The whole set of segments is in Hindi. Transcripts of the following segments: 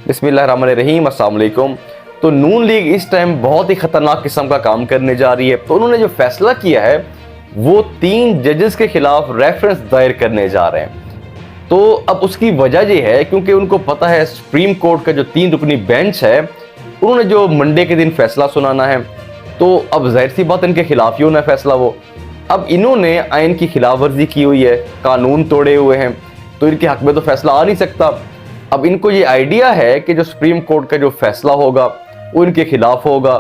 बिस्मिल्लाहिर्रहमानिर्रहीम, अस्सलाम वालेकुम। तो नून लीग इस टाइम बहुत ही खतरनाक किस्म का काम करने जा रही है। तो उन्होंने जो फैसला किया है वो 3 जजेस के खिलाफ रेफरेंस दायर करने जा रहे हैं। तो अब उसकी वजह ये है क्योंकि उनको पता है सुप्रीम कोर्ट का जो 3 रुकनी बेंच है उन्होंने जो मंडे के दिन फैसला सुनाना है, तो अब जाहिर सी बात इनके खिलाफ ही होना है फैसला। वो अब इन्होंने आइन की खिलाफ वर्जी की हुई है, कानून तोड़े हुए हैं, तो इनके हक में तो फैसला आ नहीं सकता। अब इनको ये आइडिया है कि जो सुप्रीम कोर्ट का जो फैसला होगा वो इनके खिलाफ होगा,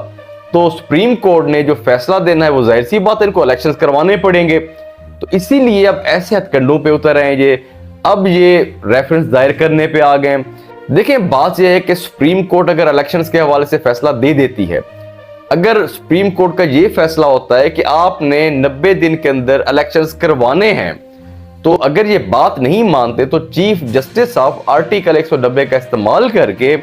तो सुप्रीम कोर्ट ने जो फैसला देना है वो जाहिर सी बात है इनको इलेक्शंस करवाने पड़ेंगे। तो इसीलिए अब ऐसे हथकंडों पे उतर रहे हैं ये, अब ये रेफरेंस दायर करने पे आ गए। देखें, बात यह है कि सुप्रीम कोर्ट अगर इलेक्शंस के हवाले से फैसला दे देती है, अगर सुप्रीम कोर्ट का ये फैसला होता है कि आपने 90 दिन के अंदर इलेक्शंस करवाने हैं, तो अगर ये बात नहीं मानते तो चीफ जस्टिस साहब आर्टिकल 190 का इस्तेमाल करके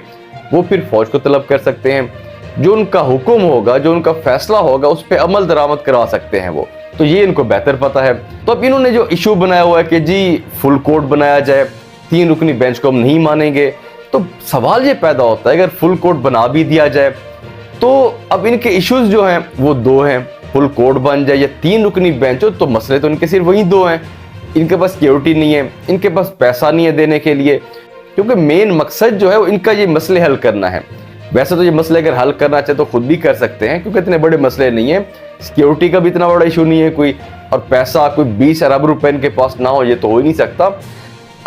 वो फिर फौज को तलब कर सकते हैं। जो उनका हुक्म होगा, जो उनका फैसला होगा, उस पर अमल दरामद करवा सकते हैं वो। तो ये इनको बेहतर पता है। तो अब इन्होंने जो इशू बनाया हुआ है कि जी फुल कोर्ट बनाया जाए, 3 रुकनी बेंच को हम नहीं मानेंगे, तो सवाल ये पैदा होता है अगर फुल कोर्ट बना भी दिया जाए तो अब इनके इश्यूज जो हैं वो 2 हैं। फुल कोर्ट बन जाए या 3 रुकनी बेंच हो, तो मसले तो इनके सिर्फ वही 2 हैं। इनके पास सिक्योरिटी नहीं है, इनके पास पैसा नहीं है देने के लिए, क्योंकि मेन मकसद जो है वो इनका ये मसले हल करना है। वैसे तो ये मसले अगर हल करना चाहे तो खुद भी कर सकते हैं, क्योंकि इतने बड़े मसले नहीं है, सिक्योरिटी का भी इतना बड़ा इशू नहीं है कोई, और पैसा कोई 20 अरब रुपए इनके पास ना हो, ये तो हो ही नहीं सकता।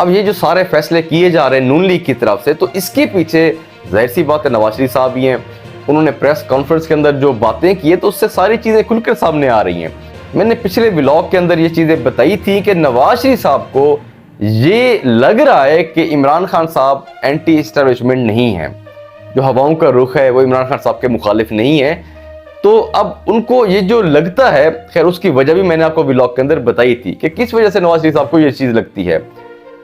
अब ये जो सारे फैसले किए जा रहे हैं नून लीग की तरफ से, तो इसके पीछे जाहिर सी बात है नवाज शरीफ साहब ही हैं। उन्होंने प्रेस कॉन्फ्रेंस के अंदर जो बातें की है तो उससे सारी चीजें खुलकर सामने आ रही हैं। मैंने पिछले व्लॉग के अंदर ये चीजें बताई थी कि नवाज शरीफ साहब को ये लग रहा है कि इमरान खान साहब एंटी एस्टैब्लिशमेंट नहीं है, जो हवाओं का रुख है वो इमरान खान साहब के मुखालिफ नहीं है। तो अब उनको ये जो लगता है, खैर उसकी वजह भी मैंने आपको व्लॉग के अंदर बताई थी कि किस वजह से नवाज शरीफ साहब को ये चीज लगती है।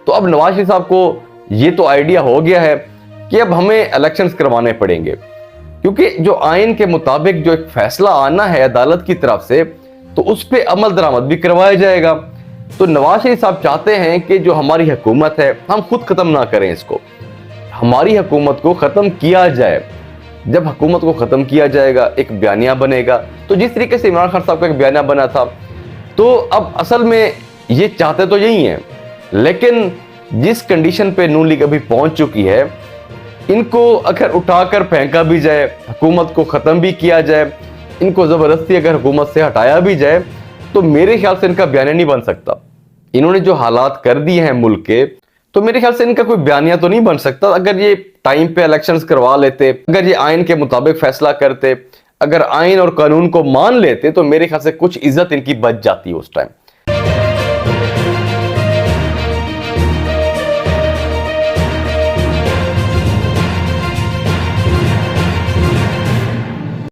तो अब नवाज शरीफ साहब को ये तो आइडिया हो गया है कि अब हमें इलेक्शंस करवाने पड़ेंगे, क्योंकि जो आइन के मुताबिक जो एक फैसला आना है अदालत की तरफ से, तो उस पर अमल दरामद भी करवाया जाएगा। तो नवाज शरीफ साहब चाहते हैं कि जो हमारी हुकूमत है हम खुद खत्म ना करें इसको, हमारी हुकूमत को खत्म किया जाए। जब हुकूमत को खत्म किया जाएगा एक बयानिया बनेगा, तो जिस तरीके से इमरान खान साहब का एक बयानिया बना था, तो अब असल में ये चाहते तो यही हैं, लेकिन जिस कंडीशन पे नून लीग अभी पहुंच चुकी है, इनको अगर उठाकर फेंका भी जाए, हुकूमत को खत्म भी किया जाए, इनको जबरदस्ती अगर हुकूमत से हटाया भी जाए, तो मेरे ख्याल से इनका बयानिया नहीं बन सकता। इन्होंने जो हालात कर दिए हैं मुल्क के, तो मेरे ख्याल से इनका कोई बयानिया तो नहीं बन सकता। अगर ये टाइम पे इलेक्शंस करवा लेते, अगर ये आइन के मुताबिक फैसला करते, अगर आइन और कानून को मान लेते, तो मेरे ख्याल से कुछ इज्जत इनकी बच जाती है उस टाइम।